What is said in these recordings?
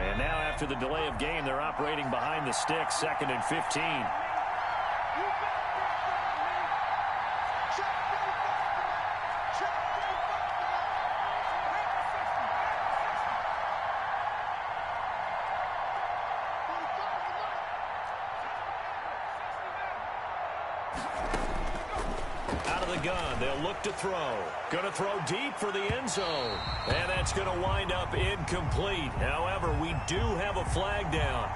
And now after the delay of game, they're operating behind the sticks, 2nd and 15. Out of the gun, they'll look to throw. Going to throw deep for the end zone. And that's going to wind up incomplete. However, we do have a flag down.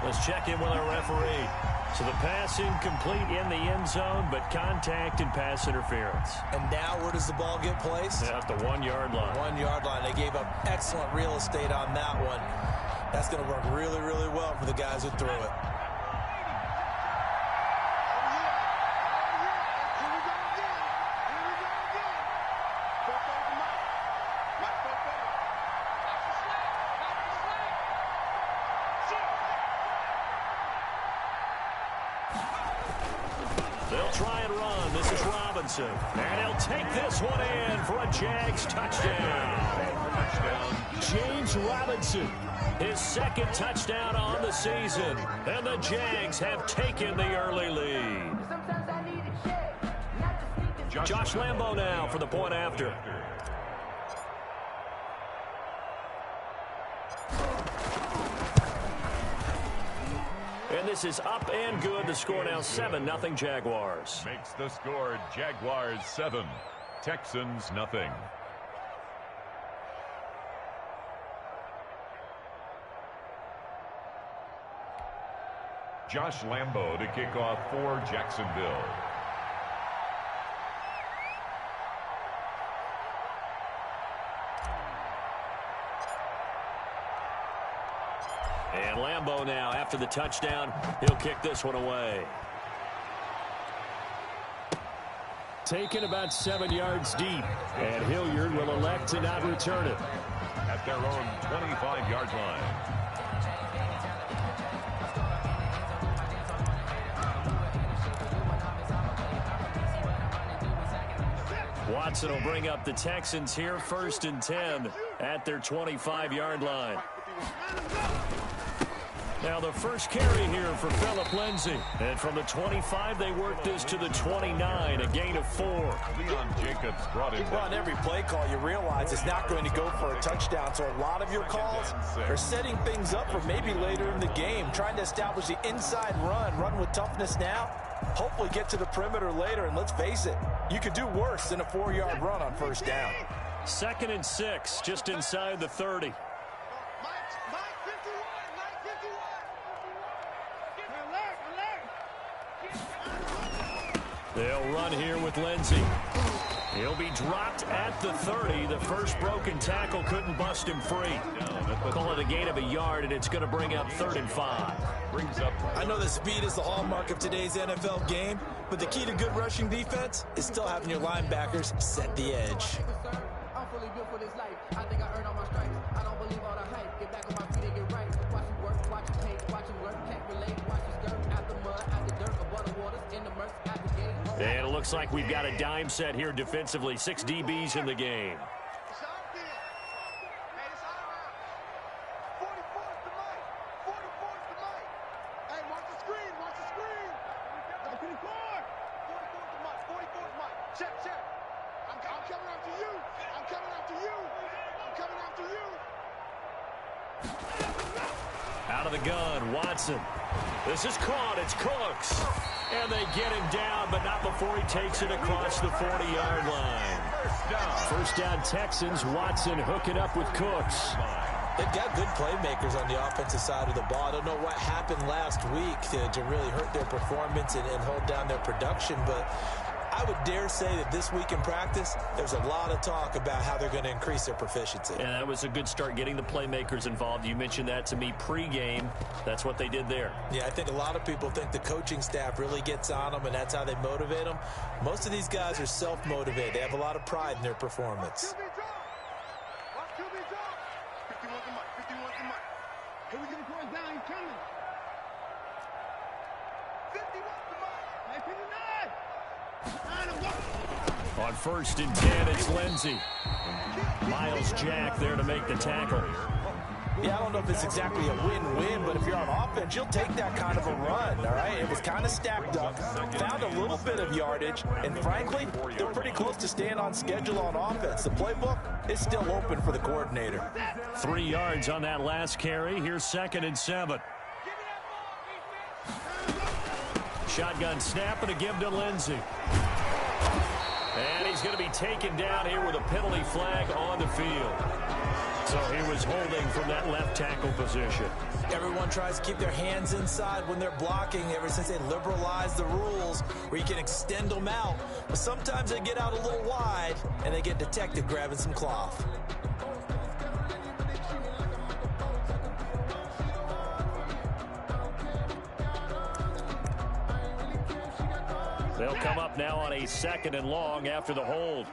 Let's check in with our referee. So the pass incomplete in the end zone, but contact and pass interference. And now where does the ball get placed? At the 1-yard line. 1-yard line. They gave up excellent real estate on that one. That's going to work really, really well for the guys who threw it. They'll try and run. This is Robinson. And he'll take this one in for a Jags touchdown. James Robinson, his 2nd touchdown on the season. And the Jags have taken the early lead. Josh Lambo now for the point after. And this is up and good. The score now 7-0 Jaguars. Makes the score Jaguars 7, Texans nothing. Josh Lambo to kick off for Jacksonville. And Lambo now, after the touchdown, he'll kick this one away. Taken about 7 yards deep, and Hilliard will elect to not return it. At their own 25-yard line. Watson will bring up the Texans here, 1st and 10 at their 25-yard line. Now the first carry here for Phillip Lindsay. And from the 25, they work this to the 29, a gain of 4. Leon Jacobs brought him down. On every play call, you realize it's not going to go for a touchdown. So a lot of your calls are setting things up for maybe later in the game, trying to establish the inside run with toughness now, hopefully get to the perimeter later. And let's face it, you could do worse than a 4-yard run on 1st down. 2nd and 6, just inside the 30. They'll run here with Lindsay. He'll be dropped at the 30. The first broken tackle couldn't bust him free. Call it a gain of a yard, and it's going to bring up 3rd and 5. I know that speed is the hallmark of today's NFL game, but the key to good rushing defense is still having your linebackers set the edge. I'm fully built for this life. I think I earned all my stripes. I don't believe all the hype. Get back on my feet and get right. Watch you work, watch you take, watch you work. Can't relate, watch you skirt. Out the mud, out the dirt, above the waters, in the murk, out the game. And it looks like we've got a dime set here defensively. 6 DBs in the game. Out of the gun, Watson. This is caught. It's Cooks. And they get him down, but not before he takes it across the 40-yard line. First down, Texans. Watson hooking up with Cooks. They've got good playmakers on the offensive side of the ball. I don't know what happened last week to really hurt their performance and hold down their production, but I would dare say that this week in practice, there's a lot of talk about how they're going to increase their proficiency. And that was a good start, getting the playmakers involved. You mentioned that to me pregame. That's what they did there. Yeah, I think a lot of people think the coaching staff really gets on them, and that's how they motivate them. Most of these guys are self-motivated. They have a lot of pride in their performance. On 1st and 10, it's Lindsay. Miles Jack there to make the tackle. Yeah, I don't know if it's exactly a win-win, but if you're on offense, you'll take that kind of a run, all right? It was kind of stacked up, found a little bit of yardage, and frankly, they're pretty close to staying on schedule on offense. The playbook is still open for the coordinator. 3 yards on that last carry. Here's 2nd and 7. Shotgun snap and a give to Lindsey. And he's going to be taken down here with a penalty flag on the field. So he was holding from that left tackle position. Everyone tries to keep their hands inside when they're blocking ever since they liberalized the rules where you can extend them out. But sometimes they get out a little wide and they get detected grabbing some cloth. They'll come up now on a 2nd and long after the hold.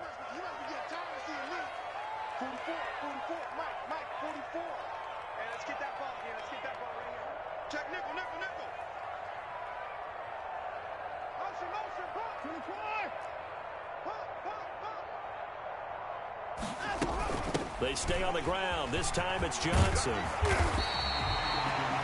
They stay on the ground. This time it's Johnson.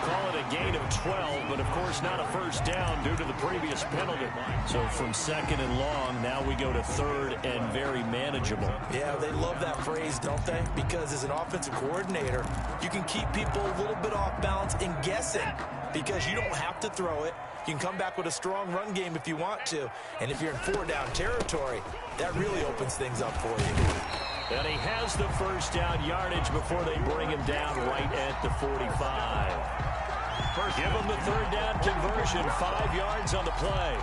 Call it a gain of 12, but of course not a first down due to the previous penalty. So from 2nd and long, now we go to 3rd and very manageable. Yeah, they love that phrase, don't they? Because as an offensive coordinator, you can keep people a little bit off balance and guessing because you don't have to throw it. You can come back with a strong run game if you want to. And if you're in 4-down territory, that really opens things up for you. And he has the first down yardage before they bring him down right at the 45. Give him the 3rd down conversion, 5 yards on the play.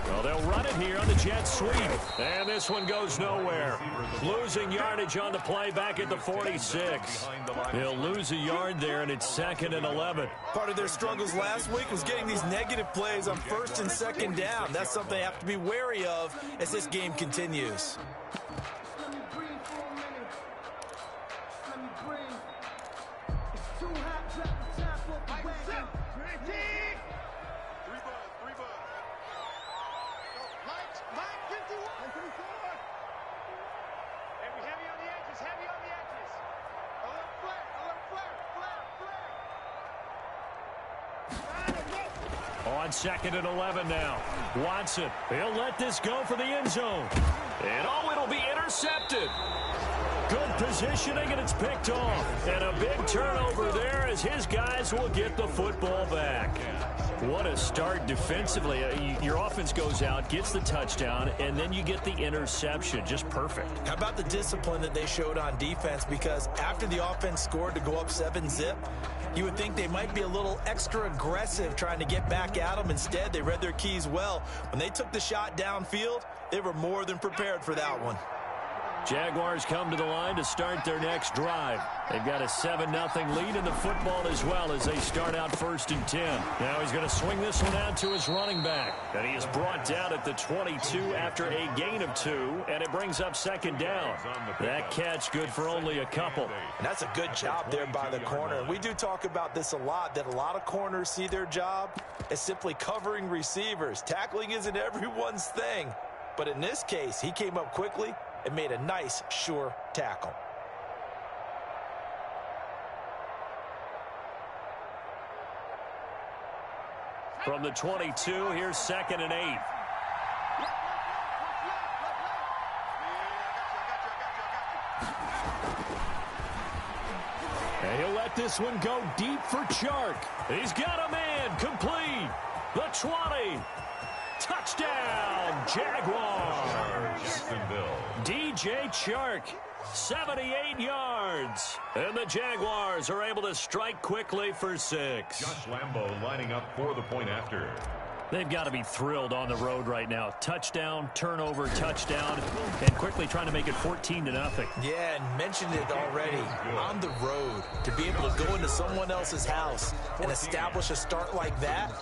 Well, they'll run it here on the jet sweep. And this one goes nowhere. Losing yardage on the play back at the 46. They'll lose a yard there, and it's 2nd and 11. Part of their struggles last week was getting these negative plays on 1st and 2nd down. That's something they have to be wary of as this game continues. On 2nd and 11 now. Watson, he'll let this go for the end zone. And it'll be intercepted. Good positioning, and it's picked off. And a big turnover there as his guys will get the football back. What a start defensively. Your offense goes out, gets the touchdown, and then you get the interception. Just perfect. How about the discipline that they showed on defense? Because after the offense scored to go up 7-zip, you would think they might be a little extra aggressive trying to get back at them. Instead, they read their keys well. When they took the shot downfield, they were more than prepared for that one. Jaguars come to the line to start their next drive. They've got a 7-0 lead in the football as well as they start out 1st and 10. Now he's going to swing this one out to his running back. And he is brought down at the 22 after a gain of 2, and it brings up 2nd down. That catch good for only a couple. And that's a good job there by the corner. And we do talk about this a lot, that a lot of corners see their job as simply covering receivers. Tackling isn't everyone's thing. But in this case, he came up quickly and made a nice, sure tackle. From the 22, here's 2nd and 8. And he'll let this one go deep for Chark. He's got a man, complete. The 20. Touchdown, Jaguars. DJ Chark, 78 yards. And the Jaguars are able to strike quickly for 6. Josh Lambo lining up for the point after. They've got to be thrilled on the road right now. Touchdown, turnover, touchdown, and quickly trying to make it 14-0. Yeah, and mentioned it already. On the road, to be able to go into someone else's house and establish a start like that,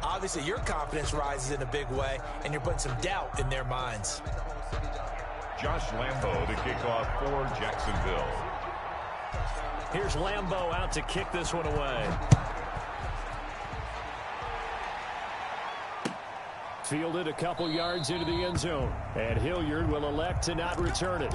obviously your confidence rises in a big way, and you're putting some doubt in their minds. Josh Lambo to kick off for Jacksonville. Here's Lambeau out to kick this one away. Fielded a couple yards into the end zone. And Hilliard will elect to not return it.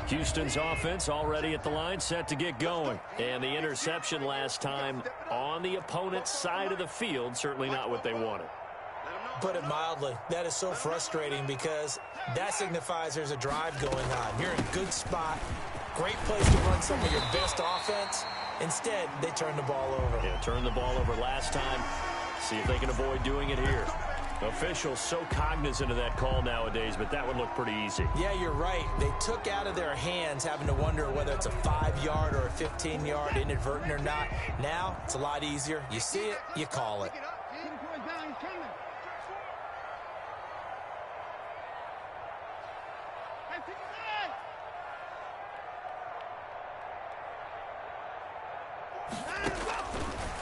Houston's offense already at the line, set to get going. And the interception last time on the opponent's side of the field, certainly not what they wanted. Put it mildly, that is so frustrating because that signifies there's a drive going on. You're in a good spot, great place to run some of your best offense. Instead, they turn the ball over. Yeah, turned the ball over last time. See if they can avoid doing it here. Officials so cognizant of that call nowadays, but that would look pretty easy. Yeah, you're right. They took out of their hands having to wonder whether it's a 5-yard or a 15-yard, inadvertent or not. Now, it's a lot easier. You see it, you call it.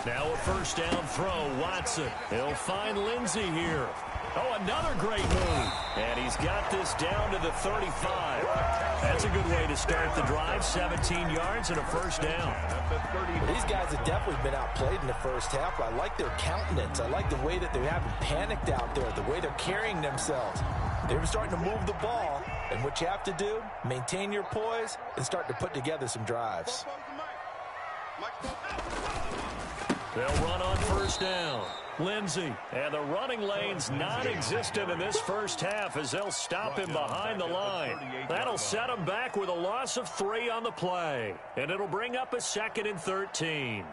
Now a first down throw, Watson. He'll find Lindsey here. Oh, another great move. And he's got this down to the 35. That's a good way to start the drive. 17 yards and a first down. These guys have definitely been outplayed in the first half. I like their countenance. I like the way that they haven't panicked out there, the way they're carrying themselves. They were starting to move the ball. And what you have to do, maintain your poise and start to put together some drives. They'll run on first down. Lindsey, and the running lane's non-existent in this first half as they'll stop him behind the line. That'll set him back with a loss of 3 on the play, and it'll bring up a 2nd and 13.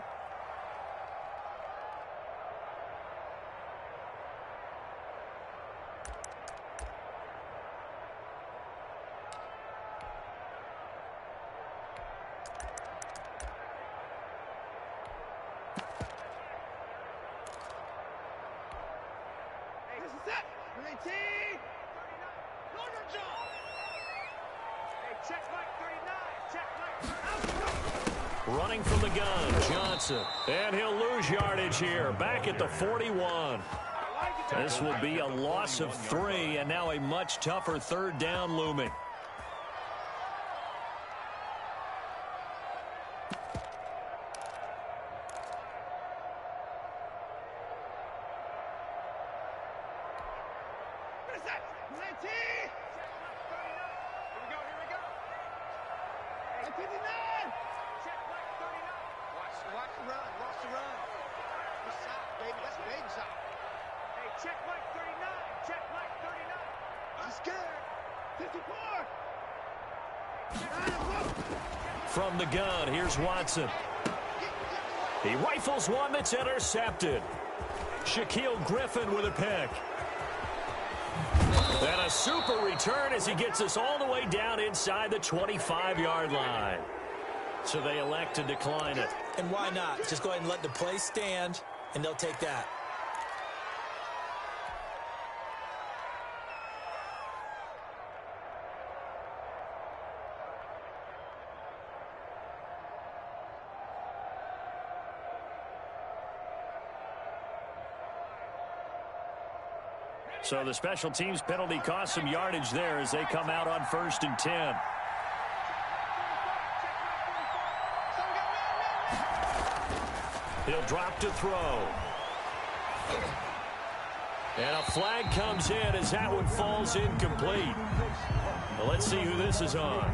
Running from the gun, Johnson. And he'll lose yardage here, back at the 41. This will be a loss of 3, and now a much tougher 3rd down looming. From the gun, here's Watson. He rifles one that's intercepted. Shaquille Griffin with a pick. And a super return as he gets us all the way down inside the 25-yard line. So they elect to decline it. And why not? Just go ahead and let the play stand, and they'll take that. So the special teams penalty cost some yardage there as they come out on 1st and 10. He'll drop to throw. And a flag comes in as that one falls incomplete. Well, let's see who this is on.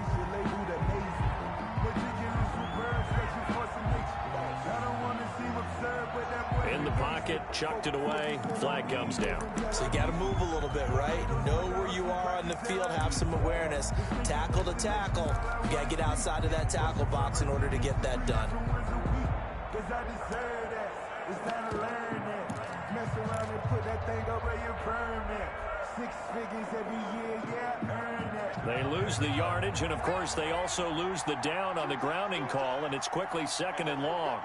In the pocket, chucked it away, flag comes down. So you got to move a little bit, right? Know where you are on the field, have some awareness. Tackle to tackle. You got to get outside of that tackle box in order to get that done. They lose the yardage, and of course they also lose the down on the grounding call, and it's quickly 2nd and long.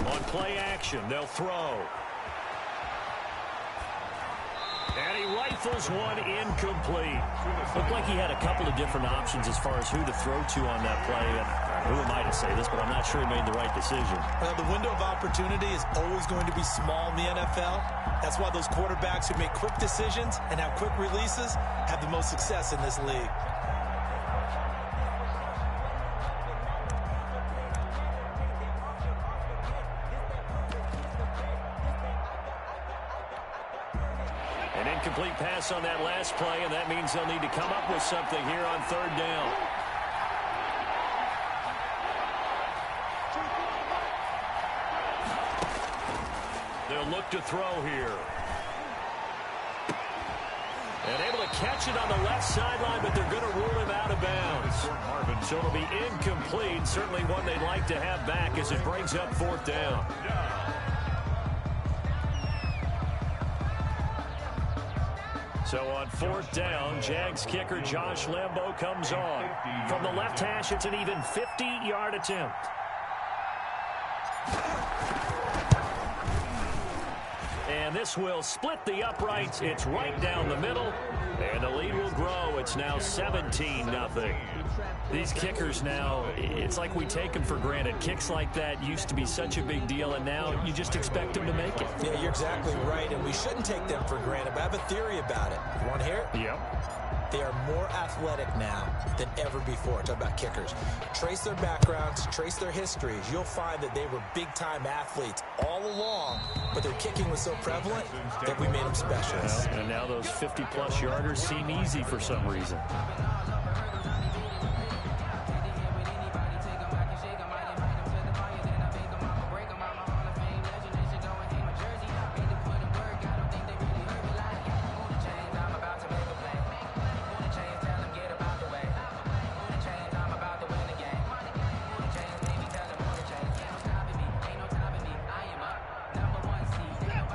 On play action, they'll throw. And he rifles one incomplete. Looked like he had a couple of different options as far as who to throw to on that play. And who am I to say this, but I'm not sure he made the right decision. Well, the window of opportunity is always going to be small in the NFL. That's why those quarterbacks who make quick decisions and have quick releases have the most success in this league. An incomplete pass on that last play, and that means they'll need to come up with something here on third down. They'll look to throw here. And able to catch it on the left sideline, but they're going to rule him out of bounds. So it'll be incomplete, certainly one they'd like to have back as it brings up fourth down. So on fourth down, Jags kicker Josh Lambo comes on. From the left hash, it's an even 50-yard attempt. And this will split the uprights. It's right down the middle. And the lead will grow. It's now 17-0. These kickers now, it's like we take them for granted. Kicks like that used to be such a big deal, and now you just expect them to make it. Yeah, you're exactly right, and we shouldn't take them for granted, but I have a theory about it. You want to hear it? Yep. They are more athletic now than ever before. Talk about kickers. Trace their backgrounds, trace their histories. You'll find that they were big-time athletes all along, but their kicking was so prevalent that we made them specialists. Well, and now those 50-plus yarders seem easy for some reason.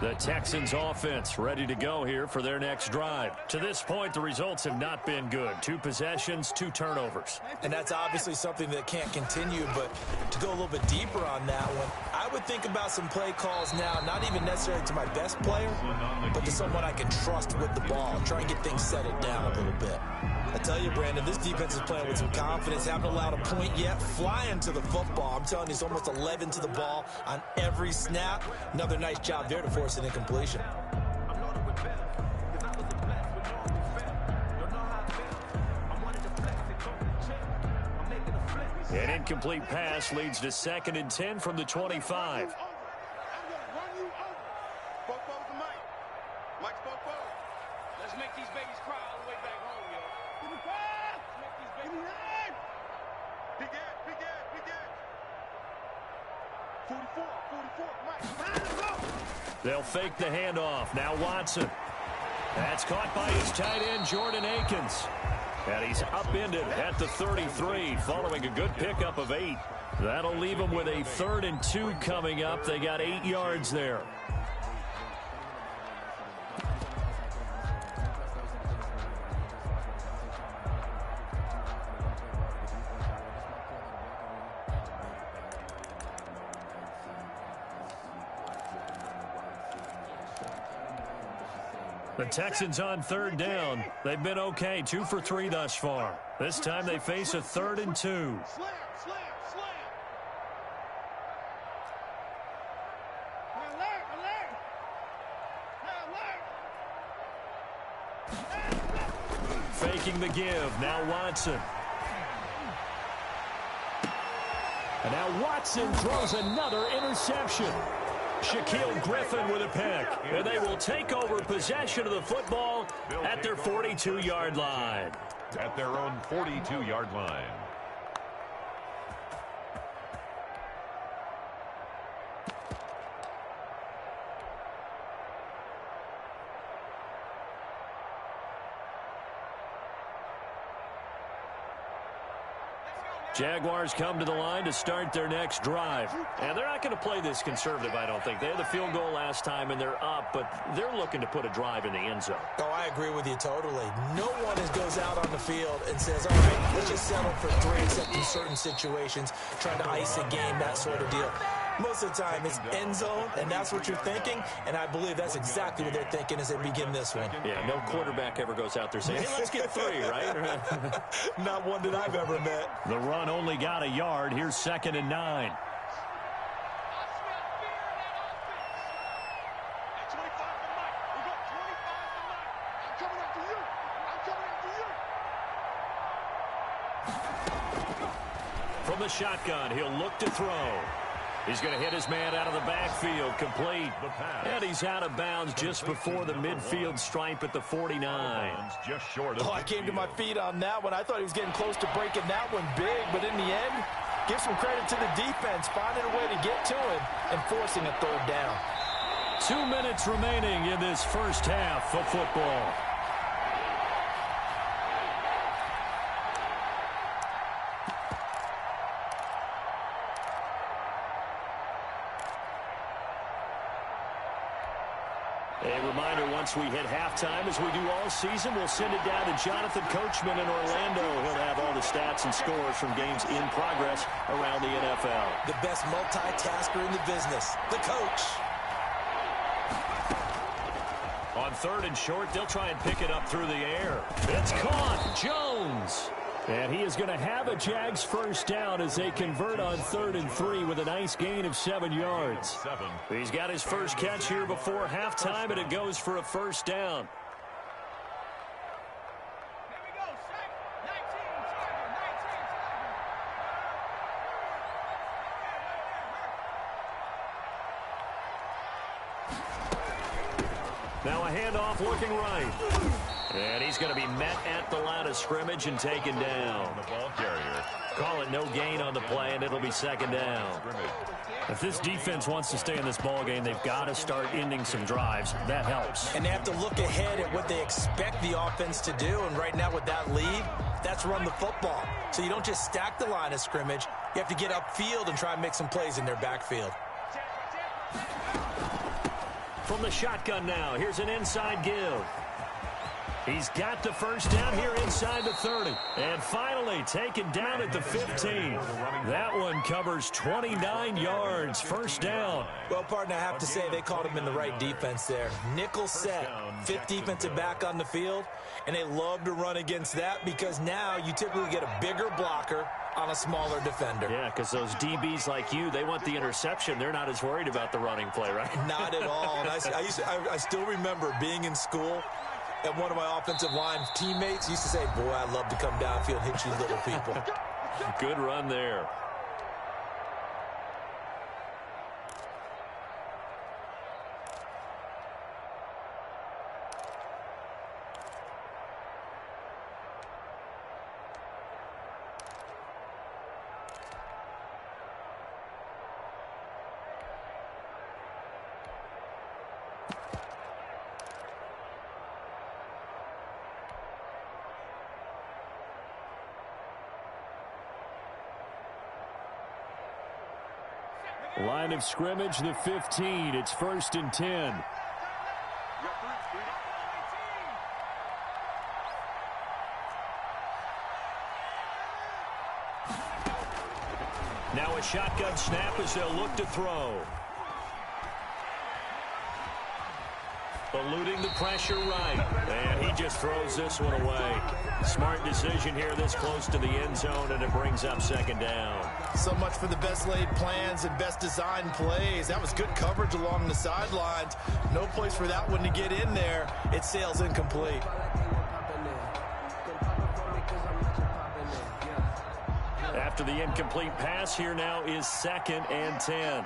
The Texans offense ready to go here for their next drive. To this point, the results have not been good. 2 possessions, 2 turnovers. And that's obviously something that can't continue, but to go a little bit deeper on that one, I would think about some play calls now, not even necessarily to my best player, but to someone I can trust with the ball. Try and get things settled down a little bit. I tell you, Brandon, this defense is playing with some confidence. Haven't allowed a point yet. Flying to the football. I'm telling you, it's almost 11 to the ball on every snap. Another nice job there to force an incompletion. An incomplete pass leads to 2nd and 10 from the 25. Let's make these babies cry all the way back home, yo. Make these babies Big Ed. 44, Mike. They'll fake the handoff. Now Watson. That's caught by his tight end, Jordan Akins. And he's upended at the 33 following a good pickup of 8. That'll leave them with a 3rd and 2 coming up. They got 8 yards there. The Texans on 3rd down. They've been okay, 2 for 3 thus far. This time they face a 3rd and 2. Slam. Faking the give. Now Watson. And now Watson throws another interception. Shaquille Griffin with a pick. And they will take over possession of the football at their 42-yard line. At their own 42-yard line. Let's go, Jaguars come to the line to start their next drive. And they're not going to play this conservative, I don't think. They had the field goal last time, and they're up, but they're looking to put a drive in the end zone. Oh, I agree with you totally. No one goes out on the field and says, all right, let's just settle for 3, except in certain situations, trying to ice a game, that sort of deal. Most of the time, it's end zone, and that's what you're thinking, and I believe that's exactly what they're thinking as they begin this one. Yeah, no quarterback ever goes out there saying, hey, let's get 3, right? Not one that I've ever met. The run only got a yard. Here's 2nd and 9. From the shotgun, he'll look to throw. He's going to hit his man out of the backfield, complete. And he's out of bounds just before the midfield stripe at the 49. Just short of I came to my feet on that one. I thought he was getting close to breaking that one big, but in the end, give some credit to the defense, finding a way to get to him and forcing a 3rd down. 2 minutes remaining in this first half of football. A reminder, once we hit halftime, as we do all season, we'll send it down to Jonathan Coachman in Orlando. He'll have all the stats and scores from games in progress around the NFL. The best multitasker in the business, the coach. On 3rd and short, they'll try and pick it up through the air. It's caught. Jones. And he is going to have a Jags first down as they convert on 3rd and 3 with a nice gain of 7 yards. He's got his first catch here before halftime, and it goes for a first down. Now a handoff looking right. And he's going to be met at the line of scrimmage and taken down. The ball carrier. Call it no gain on the play, and it'll be 2nd down. If this defense wants to stay in this ball game, they've got to start ending some drives. That helps. And they have to look ahead at what they expect the offense to do. And right now with that lead, that's run the football. So you don't just stack the line of scrimmage. You have to get upfield and try and make some plays in their backfield. From the shotgun now, here's an inside give. He's got the first down here inside the 30. And finally taken down at the 15. That one covers 29 yards. First down. Well, partner, I have to say they called him in the right defense there. Nickel set, 5th defensive back on the field. And they love to run against that because now you typically get a bigger blocker on a smaller defender. Yeah, because those DBs like you, they want the interception. They're not as worried about the running play, right? Not at all. And I still remember being in school, and one of my offensive line teammates used to say, boy, I'd love to come downfield and hit you little people. Good run there. Line of scrimmage, the 15. It's 1st and 10. Now a shotgun snap as they'll look to throw. Eluding the pressure right. And he just throws this one away. Smart decision here this close to the end zone, and it brings up 2nd down. So much for the best laid plans and best designed plays. That was good coverage along the sidelines. No place for that one to get in there. It sails incomplete. After the incomplete pass, here now is 2nd and 10.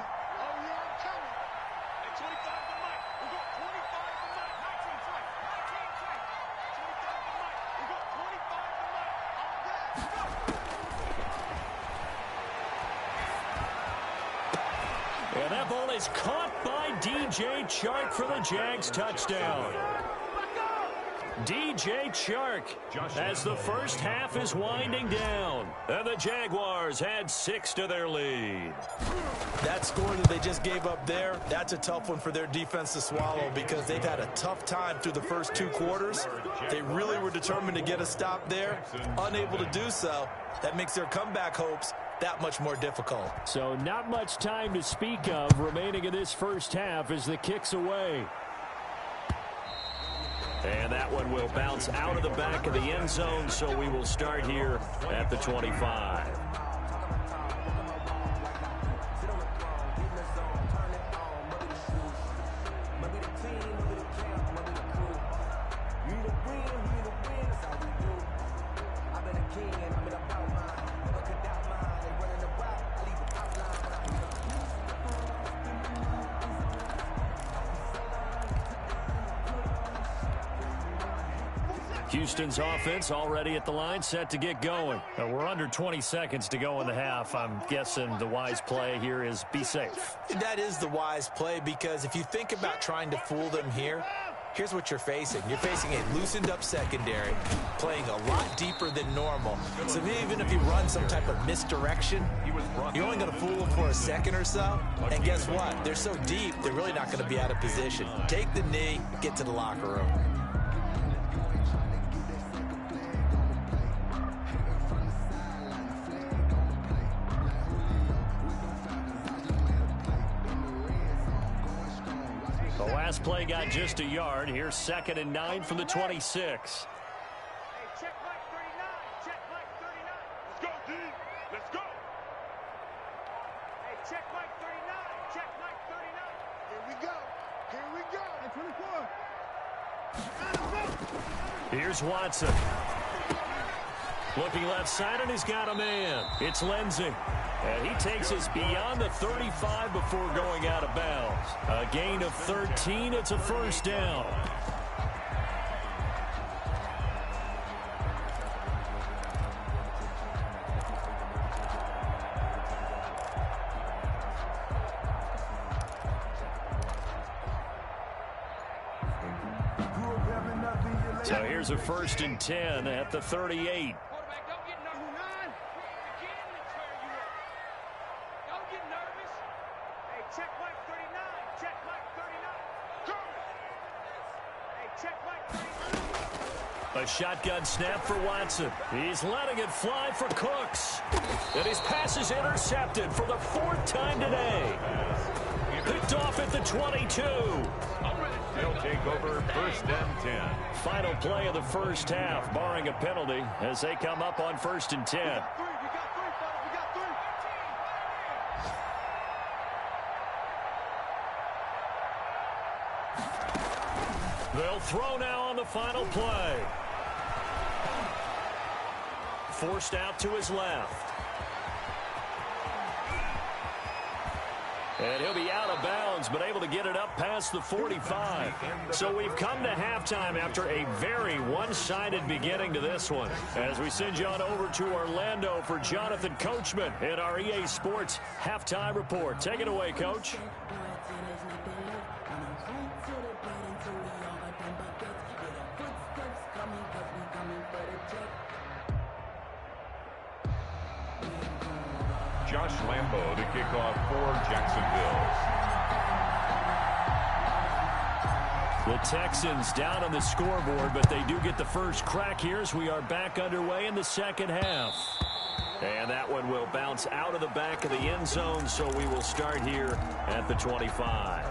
And that ball is caught by DJ Chark for the Jags touchdown. DJ Chark as the first half is winding down. And the Jaguars add 6 to their lead. That score that they just gave up there, that's a tough one for their defense to swallow because they've had a tough time through the first 2 quarters. They really were determined to get a stop there, unable to do so. That makes their comeback hopes that much more difficult. So not much time to speak of remaining in this first half as the kick's away. And that one will bounce out of the back of the end zone, so we will start here at the 25. Houston's offense already at the line, set to get going. We're under 20 seconds to go in the half. I'm guessing the wise play here is be safe. That is the wise play because if you think about trying to fool them here, here's what you're facing. You're facing a loosened up secondary, playing a lot deeper than normal. So even if you run some type of misdirection, you're only going to fool them for a second or so. And guess what? They're so deep, they're really not going to be out of position. Take the knee, get to the locker room. Last play got just a yard. Here's 2nd and 9 from the 26. Hey, check Mike 39. Check Mike 39. Let's go, D. Let's go. Hey, check Mike 39. Check Mike 39. Here we go. Here we go. At 24. Here's Watson. Looking left side, and he's got a man. It's Lindsey. And he takes us beyond the 35 before going out of bounds. A gain of 13. It's a first down. So here's a 1st and 10 at the 38. A shotgun snap for Watson. He's letting it fly for Cooks. And his pass is intercepted for the 4th time today. Picked off at the 22. They'll take over 1st and 10. Final play of the first half, barring a penalty, as they come up on 1st and 10. They'll throw now on the final play. Forced out to his left. And he'll be out of bounds, but able to get it up past the 45. So we've come to halftime after a very one-sided beginning to this one. As we send you on over to Orlando for Jonathan Coachman in our EA Sports Halftime Report. Take it away, Coach. Josh Lambo to kick off for Jacksonville. The Texans down on the scoreboard, but they do get the first crack here as we are back underway in the second half. And that one will bounce out of the back of the end zone, so we will start here at the 25.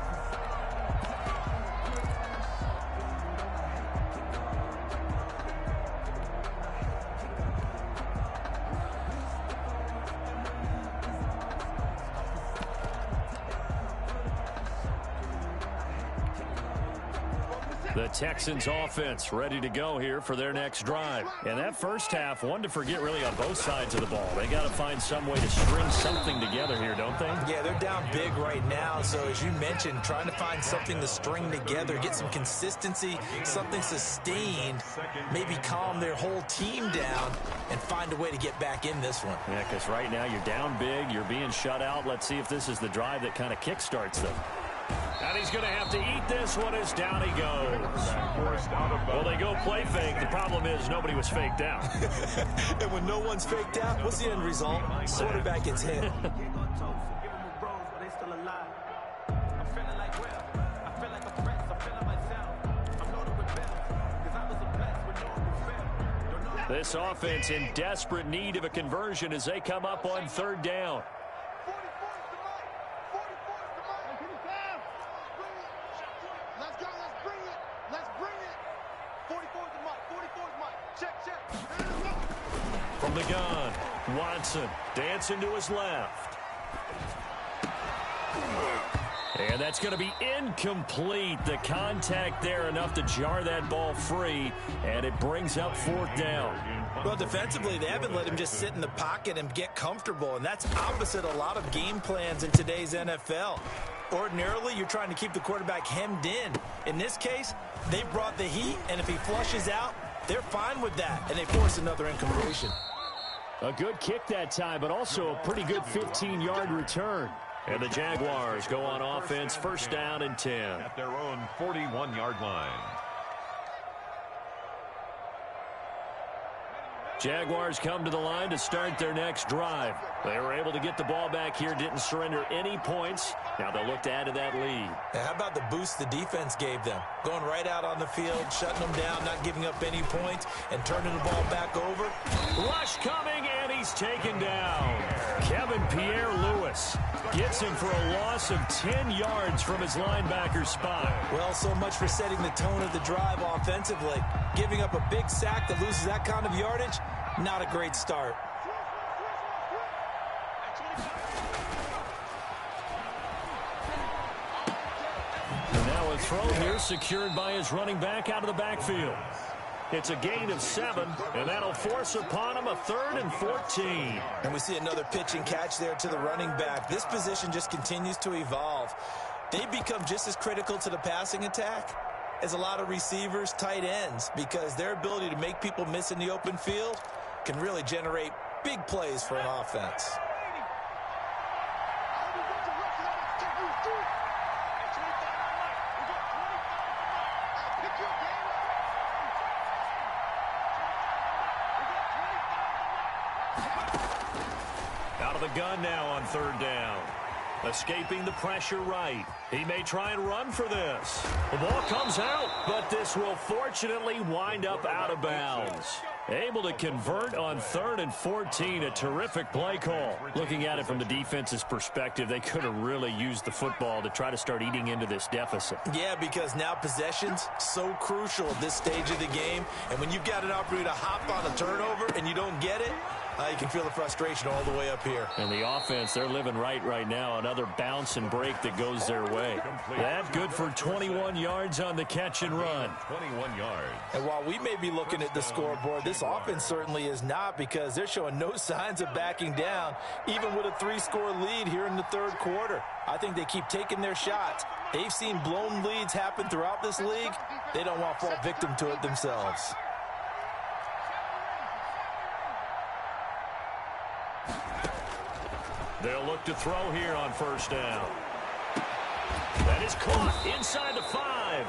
The Texans offense ready to go here for their next drive. And that first half, one to forget really on both sides of the ball. They got to find some way to string something together here, don't they? Yeah, they're down big right now. So as you mentioned, trying to find something to string together, get some consistency, something sustained, maybe calm their whole team down and find a way to get back in this one. Yeah, because right now you're down big, you're being shut out. Let's see if this is the drive that kind of kickstarts them. And he's going to have to eat this one as down he goes. Well, they go play fake. The problem is nobody was faked out. And when no one's faked out, what's the end result? Quarterback gets hit. This offense in desperate need of a conversion as they come up on third down. From the gun, Watson dancing to his left. And that's going to be incomplete. The contact there enough to jar that ball free, and it brings up fourth down. Well, defensively, they haven't let him just sit in the pocket and get comfortable, and that's opposite a lot of game plans in today's NFL. Ordinarily, you're trying to keep the quarterback hemmed in. In this case, they brought the heat, and if he flushes out, they're fine with that, and they force another incompletion. A good kick that time, but also a pretty good 15-yard return. And the Jaguars go on offense, first down and 10. At their own 41-yard line. Jaguars come to the line to start their next drive. They were able to get the ball back here, didn't surrender any points. Now they'll look to add to that lead. Now, how about the boost the defense gave them? Going right out on the field, shutting them down, not giving up any points, and turning the ball back over. Rush coming, and he's taken down. Kevin Pierre-Louis gets him for a loss of 10 yards from his linebacker spot. Well, so much for setting the tone of the drive offensively. Giving up a big sack that loses that kind of yardage, not a great start. And now a throw here secured by his running back out of the backfield. It's a gain of 7, and that'll force upon him a 3rd and 14. And we see another pitch and catch there to the running back. This position just continues to evolve. They become just as critical to the passing attack as a lot of receivers, tight ends, because their ability to make people miss in the open field can really generate big plays for an offense. Out of the gun now on third down. Escaping the pressure right. He may try and run for this. The ball comes out, but this will fortunately wind up out of bounds. Able to convert on 3rd and 14. A terrific play call. Looking at it from the defense's perspective, they could have really used the football to try to start eating into this deficit. Yeah, because now possession's so crucial at this stage of the game. And when you've got an opportunity to hop on a turnover and you don't get it, you can feel the frustration all the way up here. And the offense, they're living right now. Another bounce and break that goes their way. That good for 21 yards on the catch and run. 21 yards. And while we may be looking at the scoreboard, this offense certainly is not, because they're showing no signs of backing down, even with a 3-score lead here in the third quarter. I think they keep taking their shots. They've seen blown leads happen throughout this league. They don't want to fall victim to it themselves. They'll look to throw here on first down. That is caught inside the 5.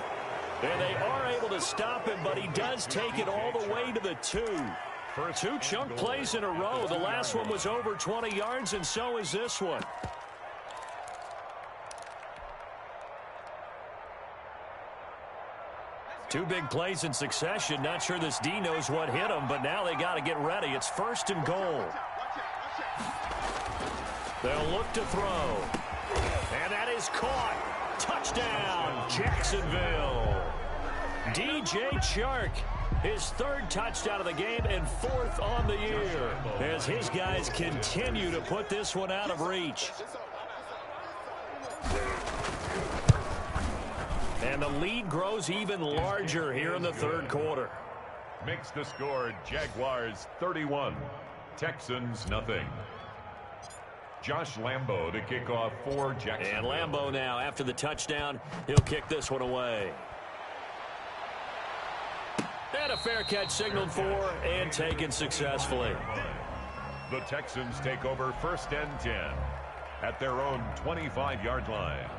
And they are able to stop him, but he does take it all the way to the 2. For 2 chunk plays in a row. The last one was over 20 yards, and so is this one. Two big plays in succession. Not sure this D knows what hit him, but now they got to get ready. It's 1st and goal. They'll look to throw. And that is caught. Touchdown, Jacksonville. DJ Chark, his 3rd touchdown of the game and 4th on the year, as his guys continue to put this one out of reach. And the lead grows even larger here in the third quarter. Makes the score Jaguars 31, Texans nothing. Josh Lambo to kick off for Jacksonville. And Lambo now, after the touchdown, he'll kick this one away. And a fair catch signaled for and taken successfully. The Texans take over 1st and 10 at their own 25-yard line.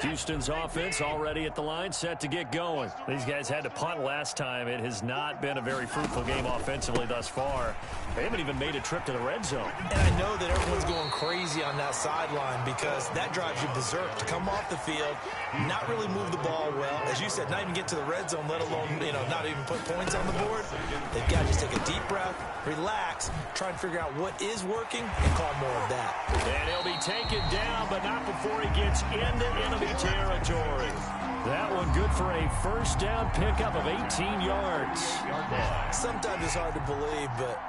Houston's offense already at the line, set to get going. These guys had to punt last time. It has not been a very fruitful game offensively thus far. They haven't even made a trip to the red zone. And I know that everyone's going crazy on that sideline because that drives you berserk to come off the field, not really move the ball well. As you said, not even get to the red zone, let alone, not even put points on the board. They've got to just take a deep breath, relax, try and figure out what is working, and call more of that. And he'll be taken down, but not before he gets into enemy territory. That one good for a first down pickup of 18 yards. Sometimes it's hard to believe, but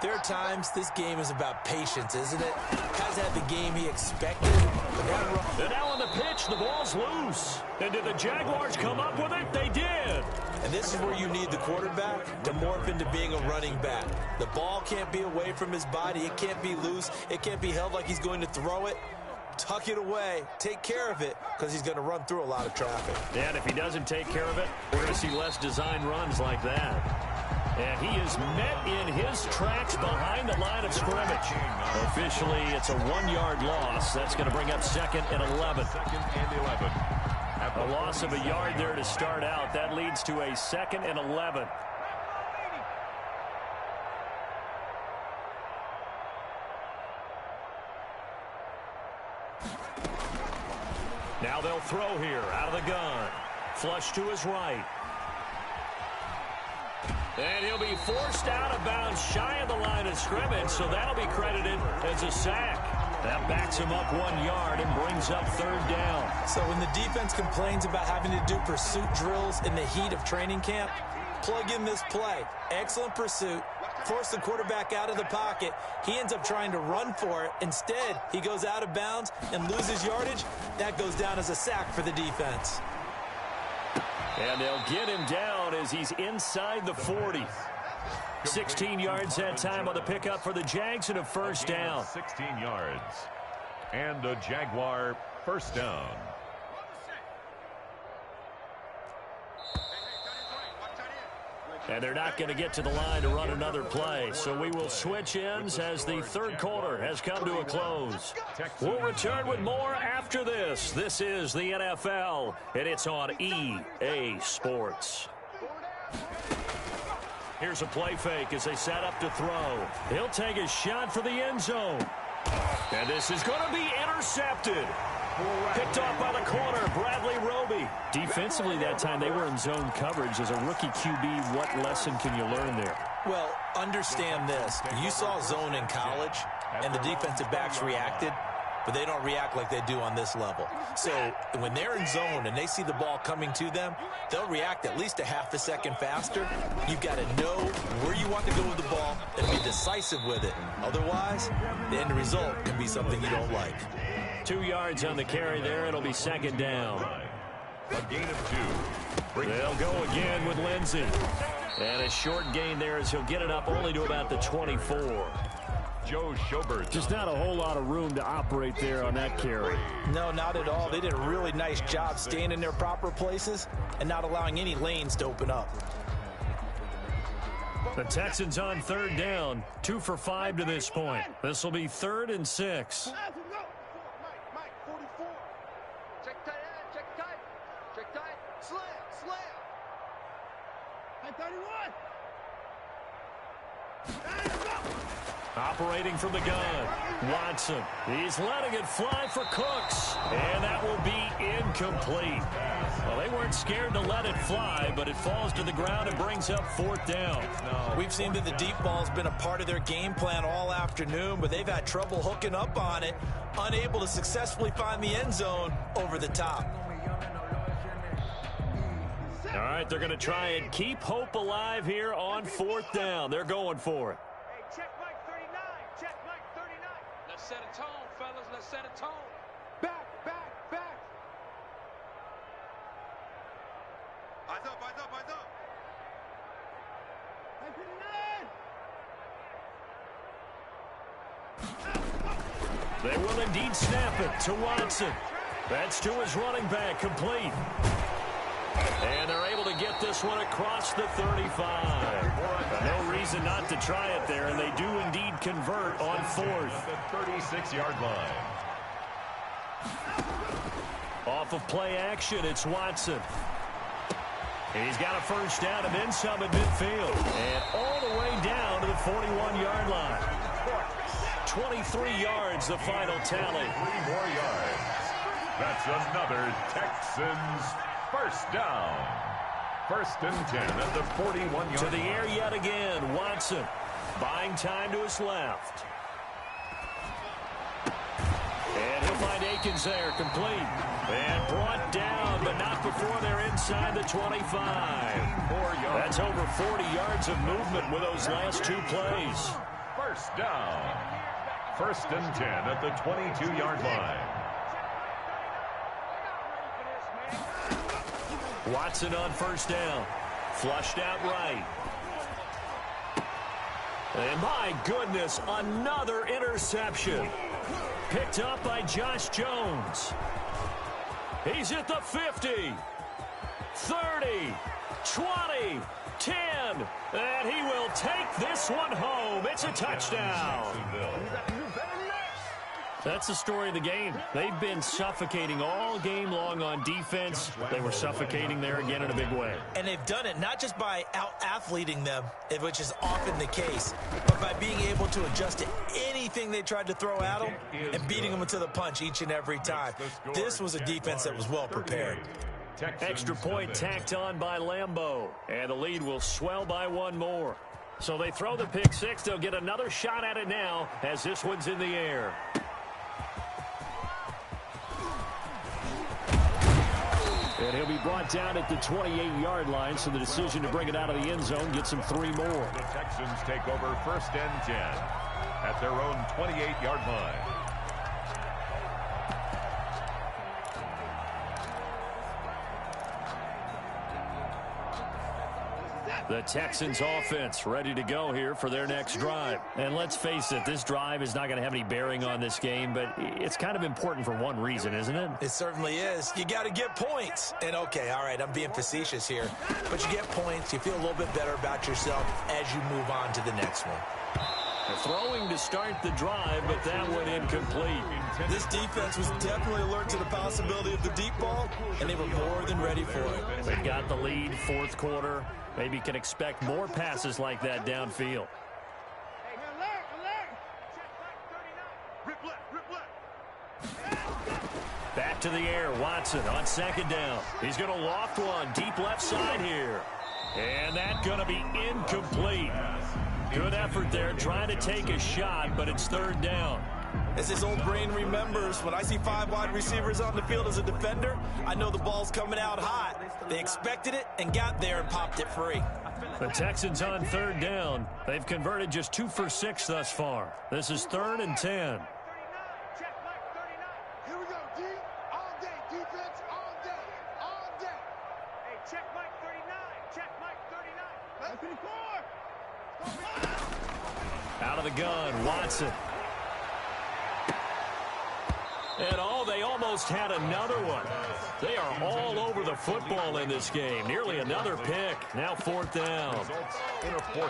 there are times this game is about patience, isn't it? Hasn't had the game he expected. And now on the pitch, the ball's loose. And did the Jaguars come up with it? They did. And this is where you need the quarterback to morph into being a running back. The ball can't be away from his body. It can't be loose. It can't be held like he's going to throw it. Tuck it away. Take care of it because he's going to run through a lot of traffic. And if he doesn't take care of it, we're going to see less design runs like that. And he is met in his tracks behind the line of scrimmage. Officially, it's a 1-yard loss. That's going to bring up 2nd and 11. A loss of a yard there to start out. That leads to a 2nd and 11. Now they'll throw here out of the gun. Flush to his right. And he'll be forced out of bounds shy of the line of scrimmage, so that'll be credited as a sack. That backs him up 1 yard and brings up 3rd down. So when the defense complains about having to do pursuit drills in the heat of training camp, plug in this play. Excellent pursuit. Force the quarterback out of the pocket. He ends up trying to run for it. Instead, he goes out of bounds and loses yardage. That goes down as a sack for the defense. And they'll get him down as he's inside the 40. 16 yards that time on the pickup for the Jags and a first down. 16 yards. And a Jaguar first down. And they're not going to get to the line to run another play. So we will switch ends as the third quarter has come to a close. We'll return with more after this. This is the NFL, and it's on EA Sports. Here's a play fake as they set up to throw. He'll take a shot for the end zone. And this is going to be intercepted. Picked off by the corner, Bradley Roby. Defensively that time, they were in zone coverage. As a rookie QB, what lesson can you learn there? Well, understand this. You saw zone in college, and the defensive backs reacted, but they don't react like they do on this level. So when they're in zone and they see the ball coming to them, they'll react at least a half a second faster. You've got to know where you want to go with the ball and be decisive with it. Otherwise, the end result can be something you don't like. 2 yards on the carry there. It'll be second down. A gain of 2. They'll go again with Lindsey. And a short gain there as he'll get it up only to about the 24. Joe Schobert. Just not a whole lot of room to operate there on that carry. No, not at all. They did a really nice job staying in their proper places and not allowing any lanes to open up. The Texans on 3rd down. 2 for 5 to this point. This will be 3rd and 6. Mike, 44. Check tight end, check tight. Check tight. Slam. At 31. Operating from the gun, Watson. He's letting it fly for Cooks, and that will be incomplete. Well, they weren't scared to let it fly, but it falls to the ground and brings up 4th down. We've seen that the deep ball's been a part of their game plan all afternoon, but they've had trouble hooking up on it, unable to successfully find the end zone over the top. All right, they're going to try and keep hope alive here on 4th down. They're going for it. Hey, check Mike 39. Check Mike 39. Let's set a tone, fellas. Let's set a tone. Back. Eyes up. They will indeed snap it to Watson. That's to his running back, complete. And they're able to get this one across the 35. No reason not to try it there, and they do indeed convert on fourth. At the 36-yard line. Off of play action, it's Watson. And he's got a first down and then some at midfield. And all the way down to the 41-yard line. 23 yards, the final tally. 3 more yards. That's another Texans first down. First and 10 at the 41-yard line. To the air yet again, Watson. Buying time to his left. And he'll find Akins there, complete. And brought down, but not before they're inside the 25. That's over 40 yards of movement with those last 2 plays. First down. First and 10 at the 22-yard line. Watson on first down. Flushed out right. And my goodness, another interception. Picked up by Josh Jones. He's at the 50, 30, 20, 10, and he will take this one home. It's a touchdown. That's the story of the game. They've been suffocating all game long on defense. They were suffocating there again in a big way. And they've done it not just by out-athleting them, which is often the case, but by being able to adjust to anything they tried to throw at them and beating them to the punch each and every time. This was a defense that was well prepared. Extra point tacked on by Lambeau, and the lead will swell by 1 more. So they throw the pick six. They'll get another shot at it now as this one's in the air. And he'll be brought down at the 28-yard line, so the decision to bring it out of the end zone gets him 3 more. The Texans take over first and 10 at their own 28-yard line. The Texans offense ready to go here for their next drive. And let's face it, this drive is not going to have any bearing on this game, but it's kind of important for one reason, isn't it? It certainly is. You got to get points. And okay, all right, I'm being facetious here, but you get points, you feel a little bit better about yourself as you move on to the next one. Throwing to start the drive, but that one incomplete. This defense was definitely alert to the possibility of the deep ball, and they were more than ready for it. They got the lead, fourth quarter. Maybe can expect more passes like that downfield. Back to the air, Watson on second down. He's going to loft one deep left side here. And that's going to be incomplete. Good effort there, trying to take a shot, but it's third down. As his old brain remembers, when I see 5 wide receivers on the field as a defender, I know the ball's coming out hot. They expected it and got there and popped it free. The Texans on third down. They've converted just 2 for 6 thus far. This is 3rd and 10. Here we go, D. All day. Defense all day. All day. Hey, check Mike 39. Check Mike 39. 54. Out of the gun, Watson. And they almost had another one. They are all over the football in this game. Nearly another pick. Now 4th down.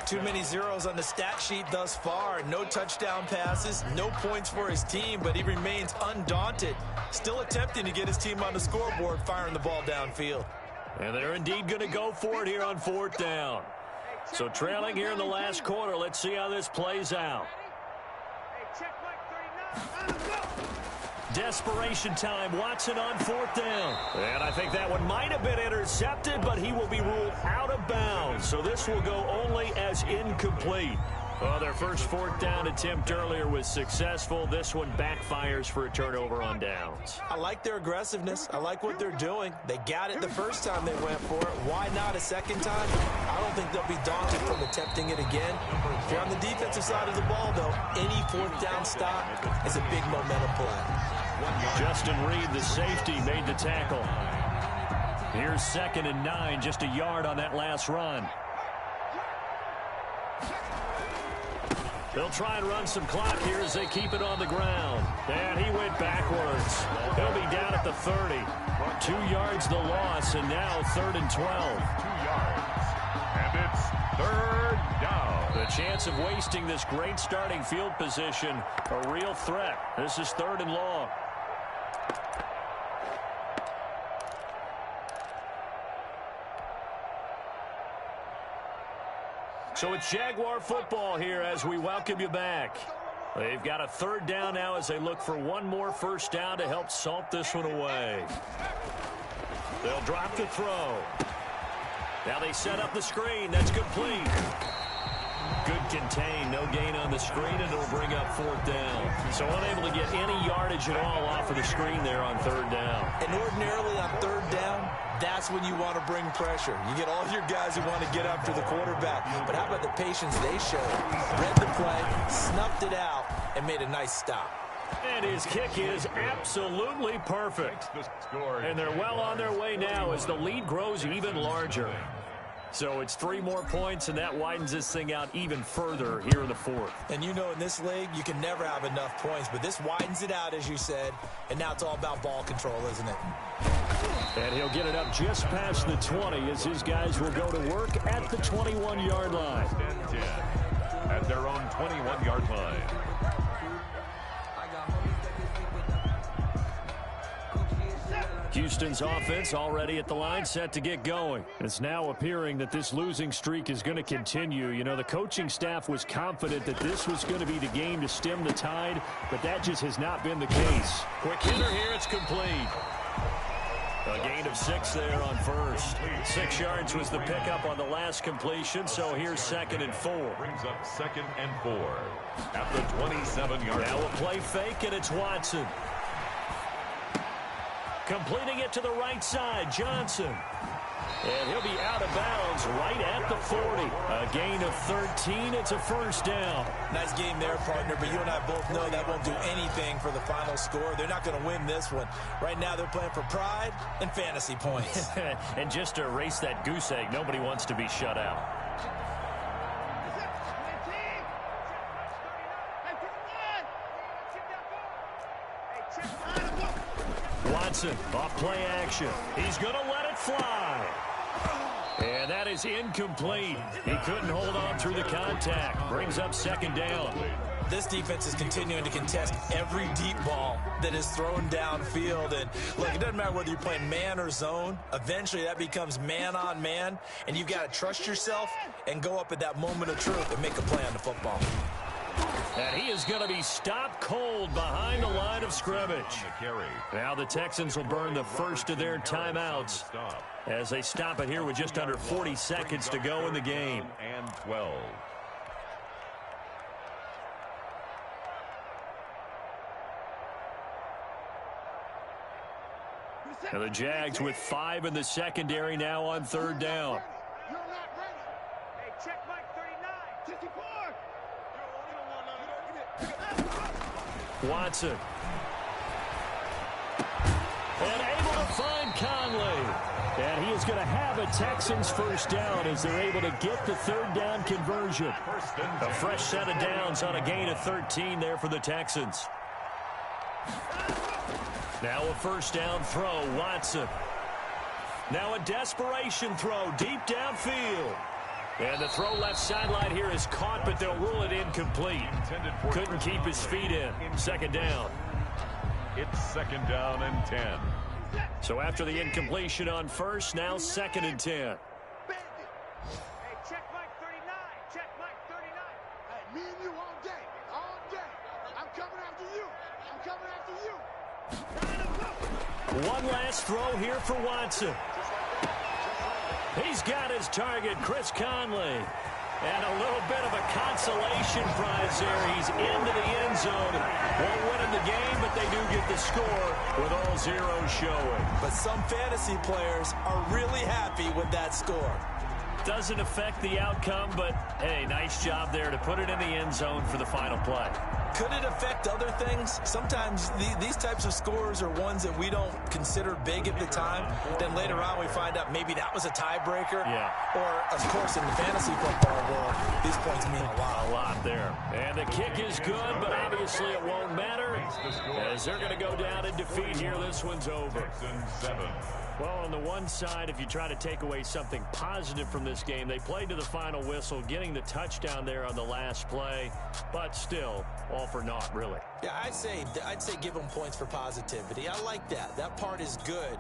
Too many zeros on the stat sheet thus far. No touchdown passes, no points for his team, but he remains undaunted. Still attempting to get his team on the scoreboard, firing the ball downfield. And they're indeed going to go for it here on 4th down. So trailing here in the last quarter. Let's see how this plays out. Desperation time. Watson on 4th down. And I think that one might have been intercepted, but he will be ruled out of bounds. So this will go only as incomplete. Well, their first 4th down attempt earlier was successful. This one backfires for a turnover on downs. I like their aggressiveness. I like what they're doing. They got it the first time they went for it. Why not a second time? I don't think they'll be daunted from attempting it again. If you're on the defensive side of the ball, though, any 4th down stop is a big momentum play. Justin Reed, the safety, made the tackle. Here's 2nd and 9, just a yard on that last run. They'll try and run some clock here as they keep it on the ground. And he went backwards. He'll be down at the 30. 2 yards the loss, and now 3rd and 12. 2 yards. And it's 3rd down. The chance of wasting this great starting field position, a real threat. This is 3rd and long. So it's Jaguar football here as we welcome you back. They've got a 3rd down now as they look for one more first down to help salt this one away. They'll drop the throw. Now they set up the screen. That's complete. Good contain. No gain on the screen, and it'll bring up 4th down. So unable to get any yardage at all off of the screen there on 3rd down. And ordinarily on 3rd down, that's when you want to bring pressure. You get all your guys who want to get after the quarterback. But how about the patience they showed? Read the play, snuffed it out, and made a nice stop. And his kick is absolutely perfect. And they're well on their way now as the lead grows even larger. So it's 3 more points, and that widens this thing out even further here in the 4th. And you know in this league, you can never have enough points, but this widens it out, as you said, and now it's all about ball control, isn't it? And he'll get it up just past the 20 as his guys will go to work at the 21-yard line. At their own 21-yard line. Houston's offense already at the line, set to get going. It's now appearing that this losing streak is going to continue. You know, the coaching staff was confident that this was going to be the game to stem the tide, but that just has not been the case. Quick hitter here, it's complete. A gain of 6 there on first. 6 yards was the pickup on the last completion, so here's 2nd and 4. Brings up 2nd and 4 at the 27-yard line. Now a play fake, and it's Watson. Completing it to the right side, Johnson. And he'll be out of bounds right at the 40. A gain of 13. It's a 1st down. Nice game there, partner, but you and I both know that won't do anything for the final score. They're not going to win this one. Right now they're playing for pride and fantasy points. And just to erase that goose egg, nobody wants to be shut out. Watson, off play action. He's going to let it fly. And that is incomplete. He couldn't hold on through the contact. Brings up 2nd down. This defense is continuing to contest every deep ball that is thrown downfield. And look, it doesn't matter whether you're playing man or zone. Eventually that becomes man on man. And you've got to trust yourself and go up at that moment of truth and make a play on the football. And he is going to be stopped cold behind the line of scrimmage. Now the Texans will burn the first of their timeouts as they stop it here with just under 40 seconds to go in the game. And 12. And the Jags with 5 in the secondary now on 3rd down. You're not ready. Hey, check Mike 39. 54. Watson. And able to find Conley. And he is going to have a Texans 1st down as they're able to get the 3rd down conversion. A fresh set of downs on a gain of 13 there for the Texans. Now a 1st down throw, Watson. Now a desperation throw deep downfield. And the throw left sideline here is caught, but they'll rule it incomplete. Couldn't keep his feet in. 2nd down. It's 2nd down and 10. So after the incompletion on first, now 2nd and 10. Hey, check Mike 39. Check Mike 39. Hey, me and you all day. All day. I'm coming after you. I'm coming after you. One last throw here for Watson. He's got his target, Chris Conley. And a little bit of a consolation prize there. He's into the end zone. Won't win in the game, but they do get the score with all zeros showing. But some fantasy players are really happy with that score. Doesn't affect the outcome, but, hey, nice job there to put it in the end zone for the final play. Could it affect other things? Sometimes these types of scores are ones that we don't consider big at the time. Then later on we find out maybe that was a tiebreaker. Yeah. Or, of course, in the fantasy football world, these points mean a lot. A lot there. And the kick is good, but obviously it won't matter as they're going to go down in defeat here. This one's over. Texans 7. Well, on the one side, if you try to take away something positive from this game, they played to the final whistle, getting the touchdown there on the last play, but still, all for naught, really. Yeah, I'd say give them points for positivity. I like that. That part is good.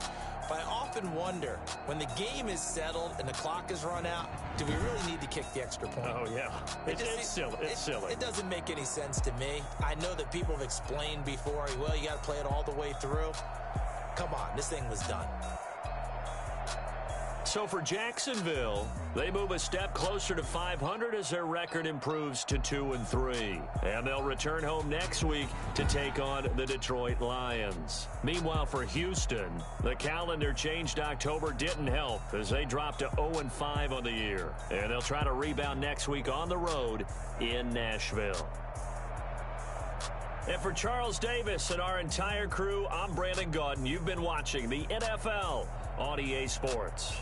But I often wonder, when the game is settled and the clock is run out, do we really need to kick the extra point? Oh, yeah. It's silly. It's silly. It doesn't make any sense to me. I know that people have explained before, well, you got to play it all the way through. Come on, this thing was done. So for Jacksonville, they move a step closer to 500 as their record improves to 2-3. And they'll return home next week to take on the Detroit Lions. Meanwhile, for Houston, the calendar changed October didn't help as they dropped to 0-5 on the year. And they'll try to rebound next week on the road in Nashville. And for Charles Davis and our entire crew, I'm Brandon Gaudin. You've been watching the NFL on EA Sports.